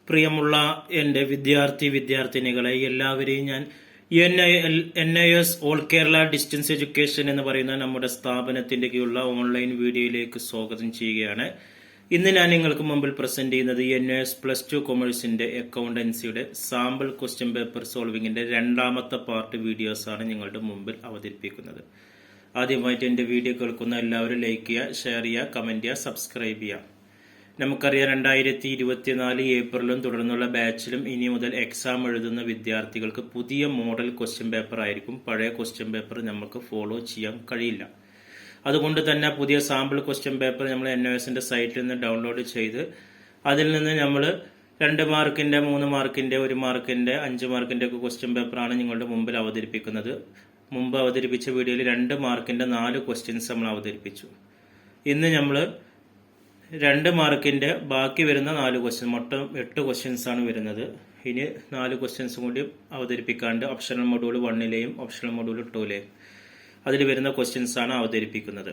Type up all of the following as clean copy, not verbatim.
പ്രിയമുള്ള എൻ്റെ വിദ്യാർത്ഥിനികളെ എല്ലാവരെയും ഞാൻ NIS all Kerala distance education എന്ന് പറയുന്ന നമ്മുടെ സ്ഥാപനത്തിന്റെ കീഴിലുള്ള ഓൺലൈൻ വീഡിയോയിലേക്ക് സ്വാഗതം ചെയ്യുകയാണ്. ഇന്ന് ഞാൻ നിങ്ങൾക്ക് മുമ്പിൽ പ്രസന്റ് ചെയ്യുന്നത് NIS +2 കൊമേഴ്സിന്റെ അക്കൗണ്ടൻസിയുടെ സാമ്പിൾ ക്വസ്റ്റ്യൻ പേപ്പർ സോൾവിങ്ങിന്റെ രണ്ടാമത്തെ പാർട്ട് വീഡിയോസ് ആണ് നിങ്ങളുടെ മുമ്പിൽ അവതരിപ്പിക്കുന്നത്. ആദ്യമായിട്ട് എൻ്റെ വീഡിയോ കേൾക്കുന്ന എല്ലാവരും ലൈക്ക് ചെയ്യുക, ഷെയർ ചെയ്യുക, കമന്റ് ചെയ്യുക, സബ്സ്ക്രൈബ് ചെയ്യുക. നമുക്കറിയാം 2024 ഏപ്രിലും തുടർന്നുള്ള ബാച്ചിലും ഇനി മുതൽ എക്സാം എഴുതുന്ന വിദ്യാർത്ഥികൾക്ക് പുതിയ മോഡൽ ക്വസ്റ്റ്യൻ പേപ്പർ ആയിരിക്കും. പഴയ ക്വസ്റ്റ്യൻ പേപ്പർ നമുക്ക് ഫോളോ ചെയ്യാൻ കഴിയില്ല. അതുകൊണ്ട് തന്നെ പുതിയ സാമ്പിൾ ക്വസ്റ്റ്യൻ പേപ്പർ നമ്മൾ NISന്റെ സൈറ്റിൽ നിന്ന് ഡൗൺലോഡ് ചെയ്ത് അതിൽ നിന്ന് നമ്മൾ 2 മാർക്കിന്റെ 3 മാർക്കിന്റെ 1 മാർക്കിന്റെ 5 മാർക്കിന്റെ ഒക്കെ ക്വസ്റ്റ്യൻ പേപ്പറാണ് നിങ്ങളുടെ മുമ്പിൽ അവതരിപ്പിക്കുന്നത്. മുമ്പ് അവതരിപ്പിച്ച വീഡിയോയിൽ 2 മാർക്കിന്റെ 4 ക്വസ്റ്റ്യൻസ് നമ്മൾ അവതരിപ്പിച്ചു. ഇന്ന് നമ്മൾ 2 മാർക്കിന്റെ ബാക്കി വരുന്ന 4 ക്വസ്റ്റ്യൻ, മൊത്തം 8 ക്വസ്റ്റ്യൻസ് ആണ് വരുന്നത്. ഇനി 4 ക്വസ്റ്റ്യൻസും കൂടി അവതരിപ്പിക്കാണ്ട് ഓപ്ഷണൽ മൊഡ്യൂൾ 1ലെയും ഓപ്ഷണൽ മൊഡ്യൂൾ 2ലെയും അതിൽ വരുന്ന ക്വസ്റ്റ്യൻസ് ആണ് അവതരിപ്പിക്കുന്നത്.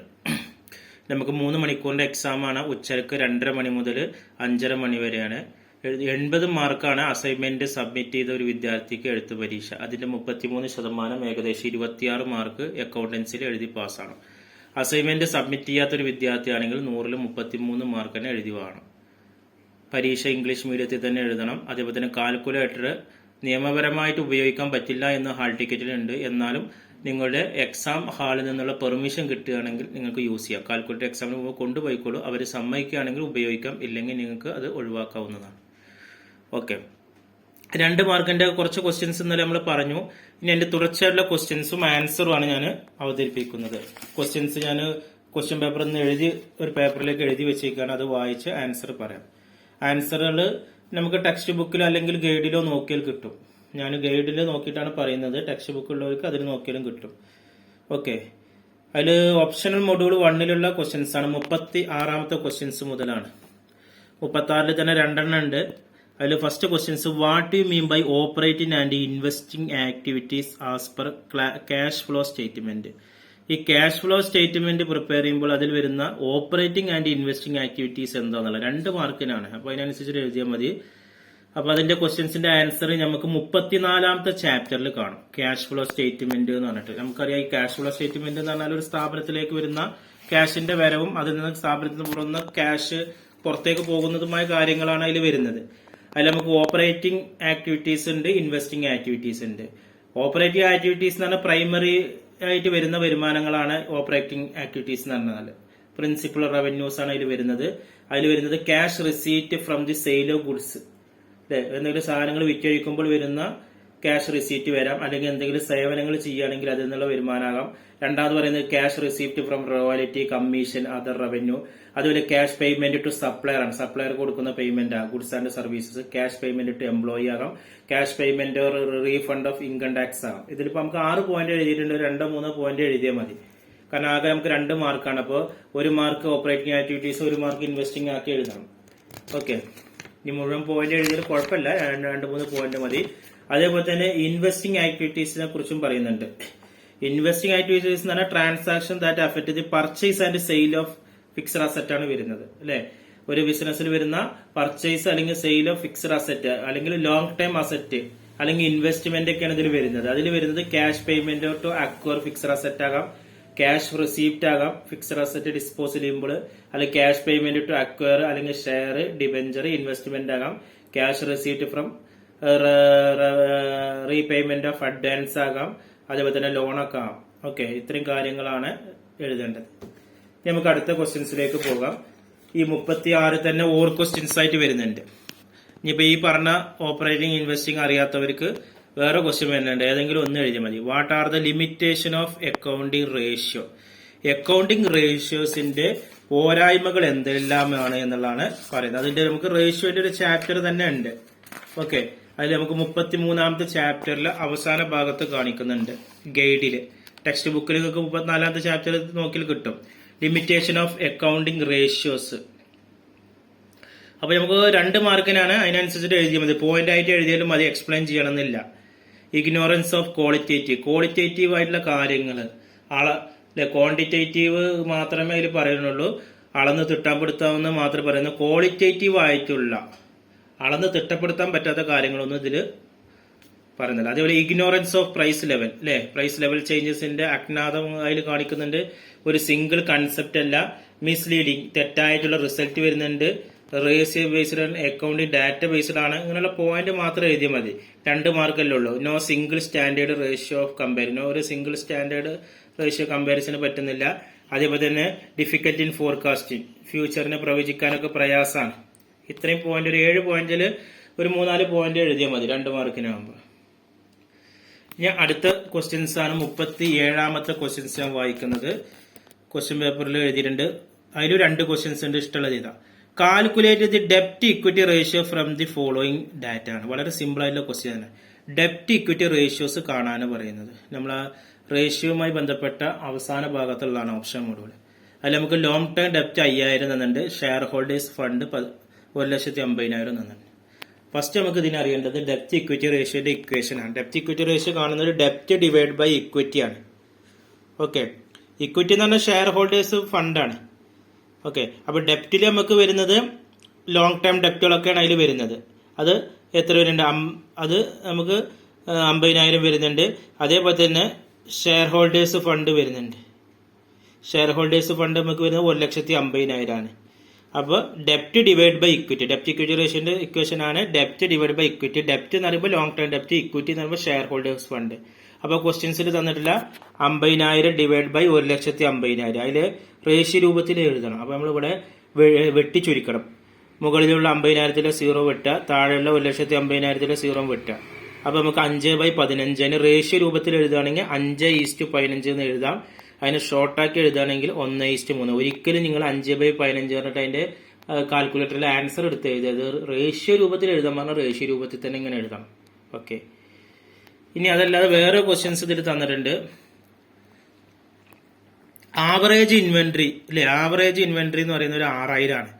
നമുക്ക് 3 മണിക്കൂറിന്റെ എക്സാം ആണ്. ഉച്ചയ്ക്ക് 2:30 മണി മുതൽ 5:30 മണി വരെയാണ്. 80 മാർക്കാണ് അസൈൻമെന്റ് സബ്മിറ്റ് ചെയ്ത ഒരു വിദ്യാർത്ഥിക്ക് എഴുത്ത് പരീക്ഷ. അതിന്റെ 33% ഏകദേശം 26 മാർക്ക് അക്കൗണ്ടൻസിൽ എഴുതി പാസ്സാണ്. അസൈൻമെന്റ് സബ്മിറ്റ് ചെയ്യാത്തൊരു വിദ്യാർത്ഥിയാണെങ്കിൽ 100-ൽ 33 മാർക്ക് തന്നെ എഴുതി വേണം. പരീക്ഷ ഇംഗ്ലീഷ് മീഡിയത്തിൽ തന്നെ എഴുതണം. അതേപോലെ തന്നെ കാൽക്കുലേറ്റർ നിയമപരമായിട്ട് ഉപയോഗിക്കാൻ പറ്റില്ല എന്ന് ഹാൾ ടിക്കറ്റിലുണ്ട്. എന്നാലും നിങ്ങളുടെ എക്സാം ഹാളിൽ നിന്നുള്ള പെർമിഷൻ കിട്ടുകയാണെങ്കിൽ നിങ്ങൾക്ക് യൂസ് ചെയ്യാം. കാൽക്കുലേറ്റർ എക്സാമിന് കൊണ്ടുപോയിക്കോളൂ. അവർ സമ്മതിക്കുകയാണെങ്കിൽ ഉപയോഗിക്കാം, ഇല്ലെങ്കിൽ നിങ്ങൾക്ക് അത് ഒഴിവാക്കാവുന്നതാണ്. ഓക്കെ, 2 മാർക്കിന്റെ കുറച്ച് ക്വസ്റ്റ്യൻസ് ഇന്നലെ നമ്മൾ പറഞ്ഞു. ഇനി എന്റെ തുടർച്ചയായിട്ടുള്ള ക്വസ്റ്റ്യൻസും ആൻസറും ആണ് ഞാൻ അവതരിപ്പിക്കുന്നത്. ക്വസ്റ്റ്യൻസ് ഞാൻ ക്വസ്റ്റ്യൻ പേപ്പറിൽ നിന്ന് എഴുതി ഒരു പേപ്പറിലേക്ക് എഴുതി വെച്ചേക്കാണ്. അത് വായിച്ച് ആൻസർ പറയാം. ആൻസറുകൾ നമുക്ക് ടെക്സ്റ്റ് ബുക്കിലോ അല്ലെങ്കിൽ ഗൈഡിലോ നോക്കിയാൽ കിട്ടും. ഞാൻ ഗൈഡിൽ നോക്കിയിട്ടാണ് പറയുന്നത്. ടെക്സ്റ്റ് ബുക്കുള്ളവർക്ക് അതിൽ നോക്കിയാലും കിട്ടും. ഓക്കെ, അതിൽ ഓപ്ഷണൽ മൊഡ്യൂൾ 1ലുള്ള ക്വസ്റ്റ്യൻസ് ആണ്. 36ാമത്തെ ക്വസ്റ്റ്യൻസ് മുതലാണ്. 36ൽ തന്നെ 2 ഉണ്ട്. അതിൽ first questions, what you mean by operating and investing activities as per cash flow statement. ഈ ക്യാഷ് ഫ്ലോ സ്റ്റേറ്റ്മെന്റ് പ്രിപ്പയർ ചെയ്യുമ്പോൾ അതിൽ വരുന്ന ഓപ്പറേറ്റിംഗ് ആൻഡ് ഇൻവെസ്റ്റിംഗ് ആക്ടിവിറ്റീസ് എന്താണെന്നുള്ളത് 2 മാർക്കിനാണ്. അപ്പൊ അതിനനുസരിച്ച് എഴുതിയാൽ മതി. അപ്പൊ അതിന്റെ ക്വസ്റ്റ്യൻസിന്റെ ആൻസർ നമുക്ക് 34ാമത്തെ ചാപ്റ്ററിൽ കാണും. ക്യാഷ് ഫ്ലോ സ്റ്റേറ്റ്മെന്റ് എന്ന് പറഞ്ഞിട്ട് നമുക്കറിയാം. ഈ ക്യാഷ് ഫ്ലോ സ്റ്റേറ്റ്മെന്റ് എന്ന് പറഞ്ഞാൽ ഒരു സ്ഥാപനത്തിലേക്ക് വരുന്ന ക്യാഷിന്റെ വരവും അതിൽ നിന്ന് സ്ഥാപനത്തിൽ നിന്ന് പുറന്ന ക്യാഷ് പുറത്തേക്ക് പോകുന്നതുമായ കാര്യങ്ങളാണ് അതിൽ വരുന്നത്. അതിൽ നമുക്ക് ഓപ്പറേറ്റിംഗ് ആക്ടിവിറ്റീസ് ഉണ്ട്, ഇൻവെസ്റ്റിംഗ് ആക്ടിവിറ്റീസ് ഉണ്ട്. ഓപ്പറേറ്റിംഗ് ആക്ടിവിറ്റീസ് എന്ന് പറഞ്ഞാൽ പ്രൈമറി ആയിട്ട് വരുന്ന വരുമാനങ്ങളാണ് ഓപ്പറേറ്റിംഗ് ആക്ടിവിറ്റീസ് എന്ന് പറഞ്ഞാൽ. പ്രിൻസിപ്പൽ റവന്യൂസ് ആണ് അതിൽ വരുന്നത്. അതിൽ വരുന്നത് cash receipt from the sale of goods, അല്ലെ, എന്തെങ്കിലും സാധനങ്ങൾ വിറ്റഴിക്കുമ്പോൾ വരുന്ന ക്യാഷ് റിസീറ്റ് വരാം. അല്ലെങ്കിൽ എന്തെങ്കിലും സേവനങ്ങൾ ചെയ്യുകയാണെങ്കിൽ അതിൽ നിന്നുള്ള വരുമാനമാകാം. രണ്ടാമത് പറയുന്നത് cash receipt from royalty, commission, other revenue. അതുപോലെ ക്യാഷ് പേയ്മെന്റ് ടു സപ്ലയർ ആണ്. സപ്ലയർ കൊടുക്കുന്ന പേയ്മെന്റ് ആണ്, goods and services. Cash payment to employee ആകാം. Cash payment refund of income tax ആകാം. ഇതിലിപ്പോ നമുക്ക് 6 പോയിന്റ് എഴുതിയിട്ടുണ്ട്. 2-3 പോയിന്റ് എഴുതിയാൽ മതി. കാരണം ആകെ നമുക്ക് 2 മാർക്കാണ്. അപ്പോൾ 1 mark operating activities, 1 mark investing ആക്കി എഴുതണം. ഓക്കെ, ഇനി മുഴുവൻ പോയിന്റ് എഴുതിയാൽ കുഴപ്പമില്ല, 2-3 പോയിന്റ് മതി. അതേപോലെ തന്നെ ഇൻവെസ്റ്റിംഗ് ആക്ടിവിറ്റീസിനെ കുറിച്ചും പറയുന്നുണ്ട്. ഇൻവെസ്റ്റിംഗ് ആക്ടിവിറ്റീസ് എന്ന് പറഞ്ഞാൽ transaction that affect the purchase and sale of fixed asset ആണ് വരുന്നത്, അല്ലെ. ഒരു ബിസിനസ്സിൽ വരുന്ന പർച്ചേസ് അല്ലെങ്കിൽ സെയിൽ ഓഫ് ഫിക്സഡ് അസറ്റ് അല്ലെങ്കിൽ ലോങ് ടൈം അസറ്റ് അല്ലെങ്കിൽ ഇൻവെസ്റ്റ്മെന്റ് ഒക്കെയാണ് ഇതിൽ വരുന്നത്. അതിൽ വരുന്നത് cash payment to acquire fixed asset ആകാം, ക്യാഷ് റിസീപ്റ്റ് ആകാം, ഫിക്സഡ് അസറ്റ് ഡിസ്പോസ് ചെയ്യുമ്പോൾ, അല്ലെങ്കിൽ ക്യാഷ് പേയ്മെന്റ് ടു അക്വയർ അല്ലെങ്കിൽ ഷെയർ, ഡിബെഞ്ചർ, ഇൻവെസ്റ്റ്മെന്റ് ആകാം, cash receipt from repayment of advance ആകാം, അതേപോലെ തന്നെ ലോണൊക്കെ ആകാം. ഓക്കെ, ഇത്രയും കാര്യങ്ങളാണ് എഴുതേണ്ടത്. നമുക്ക് അടുത്ത ക്വസ്റ്റ്യൻസിലേക്ക് പോകാം. ഈ 36 തന്നെ ഓർ ക്വസ്റ്റ്യൻസ് ആയിട്ട് വരുന്നുണ്ട്. ഇനിയിപ്പോ ഈ പറഞ്ഞ ഓപ്പറേറ്റിംഗ് ഇൻവെസ്റ്റിംഗ് അറിയാത്തവർക്ക് വേറെ ക്വസ്റ്റ്യൻ വരുന്നുണ്ട്. ഏതെങ്കിലും ഒന്ന് എഴുതിയാൽ മതി. What are the limitation of accounting ratio. Accounting റേഷ്യോസിന്റെ പോരായ്മകൾ എന്തെല്ലാമാണ് എന്നുള്ളതാണ് പറയുന്നത്. അതിന്റെ നമുക്ക് റേഷ്യോന്റെ ഒരു ചാപ്റ്റർ തന്നെ ഉണ്ട്. ഓക്കെ, അതിൽ നമുക്ക് 33ാമത്തെ ചാപ്റ്ററിൽ അവസാന ഭാഗത്ത് കാണിക്കുന്നുണ്ട്. ഗൈഡില് ടെക്സ്റ്റ് ബുക്കിൽ 34ാമത്തെ ചാപ്റ്റർ നോക്കിയാൽ കിട്ടും. Limitation of accounting ratios. അപ്പൊ നമുക്ക് 2 മാർക്കിനാണ്. അതിനനുസരിച്ചിട്ട് എഴുതിയാൽ മതി. പോയിന്റ് ആയിട്ട് എഴുതിയാലും മതി, എക്സ്പ്ലെയിൻ ചെയ്യണമെന്നില്ല. ഇഗ്നോറൻസ് ഓഫ് ക്വാളിറ്റേറ്റീവ് ആയിട്ടുള്ള കാര്യങ്ങൾ ക്വാണ്ടിറ്റേറ്റീവ് മാത്രമേ അതിൽ പറയുന്നുള്ളൂ. അളന്ന് തിട്ടപ്പെടുത്താവുന്ന മാത്രമേ പറയുന്നു. ക്വാളിറ്റേറ്റീവ് ആയിട്ടുള്ള അളന്ന് തിട്ടപ്പെടുത്താൻ പറ്റാത്ത കാര്യങ്ങളൊന്നും ഇതിൽ പറയുന്നില്ല. അതേപോലെ ഇഗ്നോറൻസ് ഓഫ് പ്രൈസ് ലെവൽ അല്ലെ, പ്രൈസ് ലെവൽ ചേഞ്ചസിന്റെ അജ്ഞാതം അതിൽ കാണിക്കുന്നുണ്ട്. ഒരു സിംഗിൾ കൺസെപ്റ്റ് അല്ല, മിസ്ലീഡിങ് തെറ്റായിട്ടുള്ള റിസൾട്ട് വരുന്നുണ്ട്, ratio based accounting data based ആണ്. ഇങ്ങനെയുള്ള പോയിന്റ് മാത്രം എഴുതിയാൽ മതി. 2 മാർക്കല്ലേ ഉള്ളൂ. No single standard ratio of comparison, ഒരു സിംഗിൾ സ്റ്റാൻഡേർഡ് റേഷ്യോ കമ്പാരിസൺ പറ്റുന്നില്ല. അതേപോലെ തന്നെ ഡിഫിക്കൽട്ട് ഇൻ ഫോർകാസ്റ്റിംഗ്, ഫ്യൂച്ചറിനെ പ്രവചിക്കാനൊക്കെ പ്രയാസമാണ്. ഇത്രയും പോയിന്റ്, ഒരു 7 പോയിന്റിൽ ഒരു 3-4 പോയിന്റ് എഴുതിയാൽ മതി 2 മാർക്കിനാകുമ്പോൾ. ഞാൻ അടുത്ത ക്വസ്റ്റ്യൻസ് ആണ് 37ാമത്തെ ക്വസ്റ്റ്യൻസ് ഞാൻ വായിക്കുന്നത്. ക്വസ്റ്റ്യൻ പേപ്പറിൽ എഴുതിയിട്ടുണ്ട്. അതിൽ 2 ക്വസ്റ്റ്യൻസ് ഉണ്ട്, ഇഷ്ടമുള്ളത് ചെയ്താ. കാൽക്കുലേറ്റ് ദി ഡെപ്റ്റ് equity ratio from the following data ആണ്. വളരെ സിമ്പിൾ ആയിട്ടുള്ള ക്വസ്റ്റ്യൻ ആണ്. ഡെപ്റ്റ് ഇക്വിറ്റി റേഷ്യോസ് കാണാനാണ് പറയുന്നത്. നമ്മൾ ആ റേഷ്യോയുമായി ബന്ധപ്പെട്ട അവസാന ഭാഗത്തുള്ളതാണ് ഓപ്ഷൻ മോഡുകൾ. അതിൽ നമുക്ക് ലോങ് ടേം ഡെപ്റ്റ് 5000 തന്നിട്ടുണ്ട്, ഷെയർ ഹോൾഡേഴ്സ് ഫണ്ട് 1,50,000 തന്നിട്ടുണ്ട്. ഫസ്റ്റ് നമുക്ക് ഇതിനെ അറിയേണ്ടത് ഡെപ്റ്റ് ഇക്വിറ്റി റേഷ്യോയുടെ ഇക്വേഷൻ ആണ്. ഡെപ്റ്റ് ഇക്വിറ്റി റേഷ്യോ കാണുന്നത് ഡെപ്റ്റ് ഡിവൈഡ് ബൈ ഇക്വിറ്റി ആണ്. ഓക്കെ, ഇക്വിറ്റി എന്ന് പറഞ്ഞാൽ ഷെയർ ഹോൾഡേഴ്സ് ഫണ്ടാണ്. ഓക്കെ, അപ്പൊ ഡെപ്റ്റിൽ നമുക്ക് വരുന്നത് ലോങ് ടേം ഡെപ്റ്റുകളൊക്കെയാണ് അതിൽ വരുന്നത്. അത് എത്ര വരുന്നുണ്ട്? അത് നമുക്ക് 50,000 വരുന്നുണ്ട്. അതേപോലെ തന്നെ ഷെയർ ഹോൾഡേഴ്സ് ഫണ്ട് വരുന്നുണ്ട്. ഷെയർ ഹോൾഡേഴ്സ് ഫണ്ട് നമുക്ക് വരുന്നത് 1,50,000 ആണ്. അപ്പോൾ ഡെപ്റ്റ് ഡിവൈഡ് ബൈ ഇക്വിറ്റി, ഡെപ്റ്റ് ഇക്വിറ്റി റേഷ്യോന്റെ ഇക്വേഷൻ ആണ് ഡെപ്റ്റ് ഡിവൈഡ് ബൈ ഇക്വിറ്റി. ഡെപ്റ്റ് എന്ന് പറയുമ്പോൾ ലോങ് ടേം ഡെപ്റ്റ്, ഇക്വിറ്റി എന്ന് പറയുമ്പോൾ ഷെയർ ഹോൾഡേഴ്സ് ഫണ്ട്. അപ്പൊ ക്വസ്റ്റ്യൻസിൽ തന്നിട്ടില്ല 50,000 ഡിവൈഡ് ബൈ 1,50,000. അതില് റേഷ്യോ രൂപത്തിൽ എഴുതണം. അപ്പൊ നമ്മളിവിടെ വെട്ടി ചുരുക്കണം. മുകളിലുള്ള 50,000 0 വെട്ടുക, താഴെയുള്ള 1,50,000 0 വെട്ടുക. അപ്പൊ നമുക്ക് 5/15 അതിന് റേഷ്യോ രൂപത്തിൽ എഴുതുകയാണെങ്കിൽ 5:15 എന്ന് എഴുതാം. അതിന് ഷോർട്ടാക്കി എഴുതുകയാണെങ്കിൽ 1:3. ഒരിക്കലും നിങ്ങൾ 5/15 പറഞ്ഞിട്ട് അതിന്റെ കാൽക്കുലേറ്ററിൽ ആൻസർ എടുത്ത് എഴുതിയത് റേഷ്യോ രൂപത്തിൽ എഴുതാൻ പറഞ്ഞാൽ റേഷ്യോ രൂപത്തിൽ തന്നെ ഇങ്ങനെ എഴുതാം. ഓക്കെ, ഇനി അതല്ലാതെ വേറെ ക്വസ്റ്റ്യൻസ് ഇതിൽ തന്നിട്ടുണ്ട്. ആവറേജ് ഇൻവെന്ററി അല്ലെ, ആവറേജ് ഇൻവെന്ററി എന്ന് പറയുന്നത് ഒരു 6,000 ആണ്.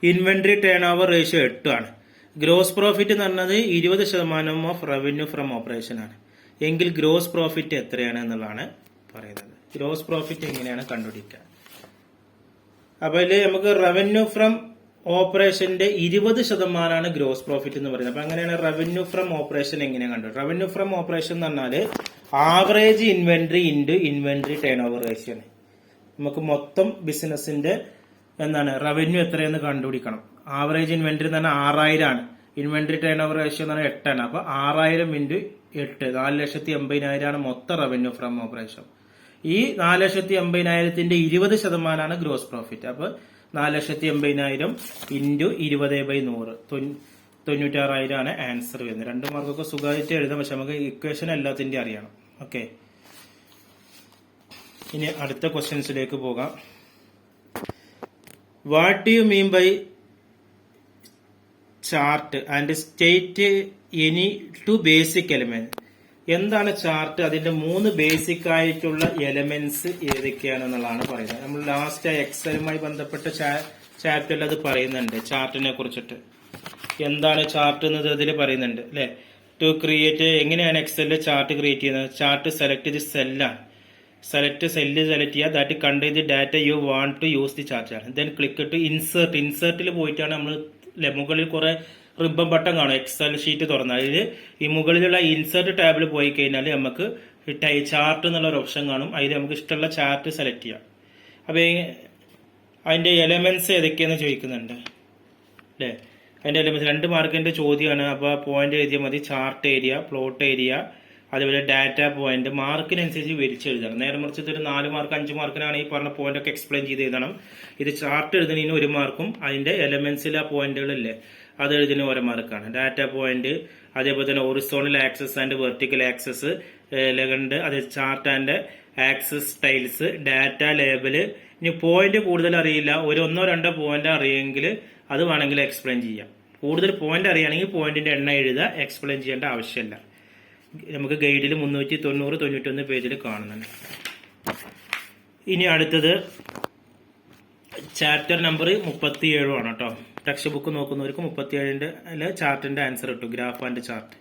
ഇൻവെന്ററി ടേൺ ഓവർ റേഷ്യോ 8 ആണ്. ഗ്രോസ് പ്രോഫിറ്റ് എന്ന് പറഞ്ഞത് 20% ഓഫ് റവന്യൂ ഫ്രം ഓപ്പറേഷൻ ആണ്. എങ്കിൽ ഗ്രോസ് പ്രോഫിറ്റ് എത്രയാണ് എന്നുള്ളതാണ് പറയുന്നത്. ഗ്രോസ് പ്രോഫിറ്റ് എങ്ങനെയാണ് കണ്ടുപിടിക്കുക? അപ്പൊ ഇതില് നമുക്ക് റവന്യൂ ഫ്രം ഓപ്പറേഷന്റെ 20% ഗ്രോസ് പ്രോഫിറ്റ് എന്ന് പറയുന്നത്. അപ്പൊ അങ്ങനെയാണ് റവന്യൂ ഫ്രം ഓപ്പറേഷൻ എങ്ങനെയാണ് കണ്ടത്? റവന്യൂ ഫ്രം ഓപ്പറേഷൻ എന്ന് പറഞ്ഞാല് average inventory into inventory turn over ratio ആണ്. നമുക്ക് മൊത്തം ബിസിനസിന്റെ എന്താണ് റവന്യൂ എത്രയെന്ന് കണ്ടുപിടിക്കണം. ആവറേജ് ഇൻവെന്ററി എന്ന് പറഞ്ഞാൽ 6,000 ആണ്. ഇൻവെന്ററി ടേൺ ഓവർ റേഷ്യോ എന്ന് പറഞ്ഞാൽ 8 ആണ്. അപ്പൊ 6,000 ഇൻറ്റു 8 4,80,000 ആണ് മൊത്തം റവന്യൂ ഫ്രം ഓപ്പറേഷൻ. ഈ 4,80,000ന്റെ 20% ഗ്രോസ് പ്രോഫിറ്റ്. അപ്പൊ 4,80,000 ഇൻറ്റു 20/100 96,000 ആണ് ആൻസർ വരുന്നത്. 2 മാർക്കൊക്കെ സുഖമായിട്ട് എഴുതാം, പക്ഷെ നമുക്ക് ഇക്വേഷൻ എല്ലാത്തിന്റെ അറിയണം. ഓക്കെ, ഇനി അടുത്ത ക്വസ്റ്റ്യൻസിലേക്ക് പോകാം. What do you mean by chart and state any 2 basic element? എന്താണ് ചാർട്ട്? അതിന്റെ 3 ബേസിക് ആയിട്ടുള്ള എലമെന്റ്സ് ഏതൊക്കെയാണെന്നുള്ളതാണ് പറയുന്നത്. നമ്മൾ ലാസ്റ്റ് എക്സലുമായി ബന്ധപ്പെട്ട ചാപ്റ്ററിൽ അത് പറയുന്നുണ്ട്, ചാർട്ടിനെ കുറിച്ചിട്ട്. എന്താണ് ചാർട്ട് എന്നത് അതിൽ പറയുന്നുണ്ട് അല്ലെ. ടു ക്രിയേറ്റ്, എങ്ങനെയാണ് എക്സലിൽ ചാർട്ട് ക്രിയേറ്റ് ചെയ്യുന്നത്? ചാർട്ട് സെലക്ട് ദി സെല്ലാണ്. സെലക്ട് സെല്ല് സെലക്ട് ചെയ്യുക, that contain the data you want to use the chart ആണ്. Then click to insert. ഇൻസേർട്ടിൽ പോയിട്ടാണ് നമ്മൾ മുകളിൽ കുറെ റിബൺ ബട്ടൺ കാണും എക്സൽ ഷീറ്റ് തുറന്നാൽ. അതിൽ ഈ മുകളിലുള്ള ഇൻസേർട്ട് ടാബിൽ പോയി കഴിഞ്ഞാൽ നമുക്ക് ചാർട്ട് എന്നുള്ള ഒരു ഓപ്ഷൻ കാണും. അതിൽ നമുക്ക് ഇഷ്ടമുള്ള ചാർട്ട് സെലക്ട് ചെയ്യാം. അപ്പൊ അതിന്റെ എലമെന്റ്സ് ഏതൊക്കെയാന്ന് ചോദിക്കുന്നുണ്ട് അല്ലെ. അതിന്റെ എലമെന്റ്സ് 2 മാർക്കിന്റെ ചോദ്യമാണ്. അപ്പൊ പോയിന്റ് എഴുതിയാൽ മതി. ചാർട്ട് ഏരിയ, പ്ലോട്ട് ഏരിയ, അതുപോലെ ഡാറ്റ പോയിന്റ്. മാർക്കിനനുസരിച്ച് വിരിച്ചെഴുതണം. നേരെ മറിച്ച് ഇതൊരു 4 മാർക്ക് 5 മാർക്കിനാണ് ഈ പറഞ്ഞ പോയിന്റ് ഒക്കെ എക്സ്പ്ലെയിൻ ചെയ്ത് എഴുതണം. ഇത് ചാർട്ട് എഴുതുന്നതിന് 1 മാർക്കും അതിന്റെ എലമെന്റ്സിലെ പോയിന്റുകളില്ലേ അത് എഴുതുന്ന 1 മാർക്കാണ്. ഡാറ്റ പോയിന്റ്, അതേപോലെ തന്നെ horizontal axes and vertical axes legend, അത് chart and axes styles, data label. ഇനി പോയിന്റ് കൂടുതൽ അറിയില്ല, ഒരു 1-2 പോയിന്റ് അറിയെങ്കിൽ അത് വേണമെങ്കിൽ എക്സ്പ്ലെയിൻ ചെയ്യാം. കൂടുതൽ പോയിന്റ് അറിയുകയാണെങ്കിൽ പോയിന്റിന്റെ എണ്ണം എഴുതുക, എക്സ്പ്ലെയിൻ ചെയ്യേണ്ട ആവശ്യമില്ല. നമുക്ക് ഗൈഡിൽ 390-91 പേജിൽ കാണുന്നുണ്ട്. ഇനി അടുത്തത് ചാപ്റ്റർ നമ്പർ 37 ആണ് കേട്ടോ. ടെക്സ്റ്റ് ബുക്ക് നോക്കുന്നവർക്ക് 37ന്റെ ചാർട്ടിന്റെ ആൻസർ കിട്ടും, ഗ്രാഫ് ആൻഡ് ചാർട്ട്.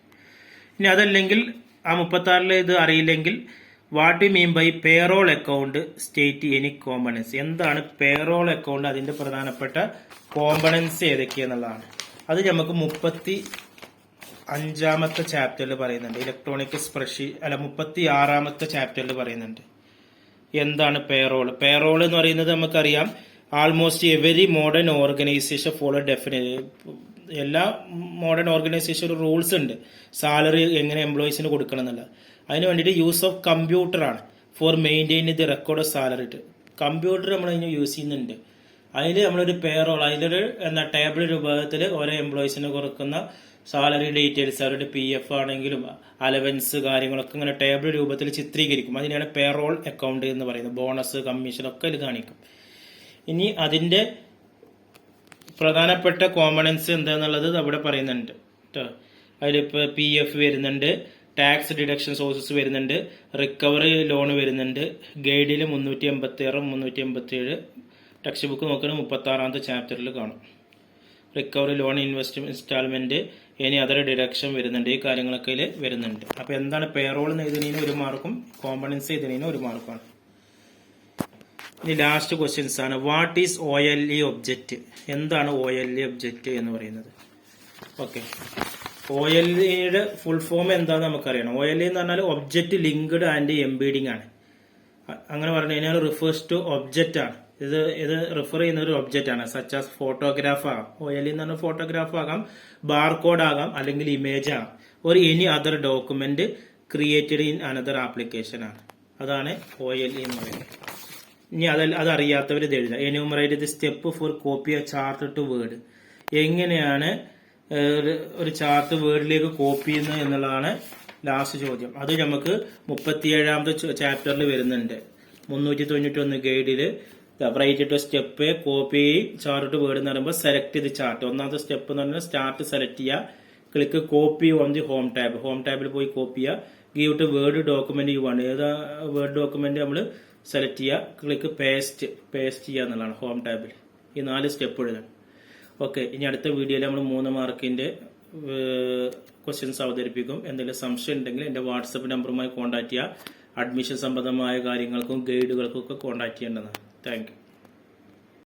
ഇനി അതല്ലെങ്കിൽ ആ 36 ഇത് അറിയില്ലെങ്കിൽ what you mean by payroll account, state any components. എന്താണ് പേറോൾ അക്കൗണ്ട്, അതിന്റെ പ്രധാനപ്പെട്ട കോമ്പണൻസ് ഏതൊക്കെയെന്നുള്ളതാണ്. അത് നമുക്ക് 35ാമത്തെ ചാപ്റ്ററിൽ പറയുന്നുണ്ട്. ഇലക്ട്രോണിക് സ്പ്രെഡ്ഷീറ്റ് 36ാമത്തെ ചാപ്റ്ററിൽ പറയുന്നുണ്ട്. എന്താണ് പേറോൾ? പേറോൾ എന്ന് പറയുന്നത് നമുക്കറിയാം, almost every modern organization follow എല്ലാ മോഡേൺ ഓർഗനൈസേഷൻ റൂൾസ് ഉണ്ട് സാലറി എങ്ങനെ എംപ്ലോയീസിന് കൊടുക്കണം എന്നുള്ള. അതിന് വേണ്ടിയിട്ട് യൂസ് ഓഫ് കമ്പ്യൂട്ടറാണ് for maintain the record of salary. Computer നമ്മൾ അതിന് യൂസ് ചെയ്യുന്നുണ്ട്. അതിൽ നമ്മളൊരു പേറോൾ, അതിലൊരു ടേബിൾ രൂപത്തിൽ ഓരോ എംപ്ലോയീസിന് കൊടുക്കുന്ന സാലറി ഡീറ്റെയിൽസ്, അവരുടെ PF ആണെങ്കിലും അലവൻസ് കാര്യങ്ങളൊക്കെ ഇങ്ങനെ ടേബിൾ രൂപത്തിൽ ചിത്രീകരിക്കും. അതിനാണ് പേറോൾ അക്കൗണ്ട് എന്ന് പറയുന്നത്. ബോണസ്, കമ്മീഷൻ ഒക്കെ ഇത് കാണിക്കും. ഇനി അതിന്റെ പ്രധാനപ്പെട്ട കോമ്പണൻസ് എന്താന്നുള്ളത് അവിടെ പറയുന്നുണ്ട് കേട്ടോ. അതിലിപ്പോൾ PF വരുന്നുണ്ട്, ടാക്സ് ഡിഡക്ഷൻ സോഴ്സസ് വരുന്നുണ്ട്, റിക്കവറി ലോൺ വരുന്നുണ്ട്. ഗൈഡിൽ 386 387 ടെക്സ്റ്റ് ബുക്ക് നോക്കുകയാണെങ്കിൽ 36ാമത്തെ ചാപ്റ്ററിൽ കാണും. റിക്കവറി ലോൺ, ഇൻസ്റ്റാൾമെന്റ്, ഇനി അതർ ഡിഡക്ഷൻ വരുന്നുണ്ട്. ഈ കാര്യങ്ങളൊക്കെ ഇതിൽ വരുന്നുണ്ട്. അപ്പൊ എന്താണ് പേറോൾ എഴുതുന്നതിന് 1 മാർക്കും കോമ്പണൻസ് എഴുതുന്നതിന് 1 മാർക്കാണ്. ഇനി ലാസ്റ്റ് ക്വസ്റ്റ്യൻസ് ആണ്. What is OLE object? എന്താണ് OLE ഒബ്ജക്റ്റ് എന്ന് പറയുന്നത്? ഓക്കെ, OLEയുടെ ഫുൾ ഫോം എന്താന്ന് നമുക്കറിയണം. OLE എന്ന് പറഞ്ഞാൽ ഒബ്ജക്റ്റ് ലിങ്ക്ഡ് ആൻഡ് എംബീഡിംഗ് ആണ്. അങ്ങനെ പറഞ്ഞു കഴിഞ്ഞാൽ റിഫേഴ്സ് ടു ഒബ്ജക്റ്റ് ആണ്. ഇത് റിഫർ ചെയ്യുന്ന ഒരു ഒബ്ജക്റ്റ് ആണ്. സച്ച് ആസ് ഫോട്ടോഗ്രാഫ് ആകാം, OLE എന്ന് പറഞ്ഞാൽ ഫോട്ടോഗ്രാഫ് ആകാം, ബാർകോഡ് ആകാം, അല്ലെങ്കിൽ ഇമേജ് ആകാം, ഒരു any other document created in another application ആണ്. അതാണ് OLE എന്ന് പറയുന്നത്. ഇനി അതറിയാത്തവർ ഇത് എഴുതുക. Enumerate the step for copy a chart to word. എങ്ങനെയാണ് ഒരു ചാർട്ട് വേർഡിലേക്ക് കോപ്പി ചെയ്യുന്നത് എന്നുള്ളതാണ് ലാസ്റ്റ് ചോദ്യം. അത് നമുക്ക് 37ാമത്തെ ചാപ്റ്ററിൽ വരുന്നുണ്ട്. 391 ഗൈഡിൽ right to step copy chart Word എന്ന് പറയുമ്പോൾ സെലക്ട് ദി ചാർട്ട്. ഒന്നാമത്തെ സ്റ്റെപ്പ് എന്ന് പറഞ്ഞാൽ സ്റ്റാർട്ട് സെലക്ട് ചെയ്യുക, click copy on the home tab. Home ടാബിൽ പോയി കോപ്പി ചെയ്യുക. Give to Word document you ആണ്. ഏതാ വേർഡ് ഡോക്യുമെന്റ് നമ്മൾ സെലക്ട് ചെയ്യുക, ക്ലിക്ക് പേസ്റ്റ് ചെയ്യുക എന്നുള്ളതാണ് ഹോം ടാബിൽ. ഈ 4 സ്റ്റെപ്പ് എഴുതണം. ഓക്കെ, ഇനി അടുത്ത വീഡിയോയിൽ നമ്മൾ 3 മാർക്കിന്റെ ക്വസ്റ്റ്യൻസ് അവതരിപ്പിക്കും. എന്തെങ്കിലും സംശയം ഉണ്ടെങ്കിൽ എന്റെ വാട്സപ്പ് നമ്പറുമായി കോൺടാക്ട് ചെയ്യുക. അഡ്മിഷൻ സംബന്ധമായ കാര്യങ്ങൾക്കും ഗൈഡുകൾക്കും ഒക്കെ കോൺടാക്ട് ചെയ്യേണ്ടതാണ്. Thank you.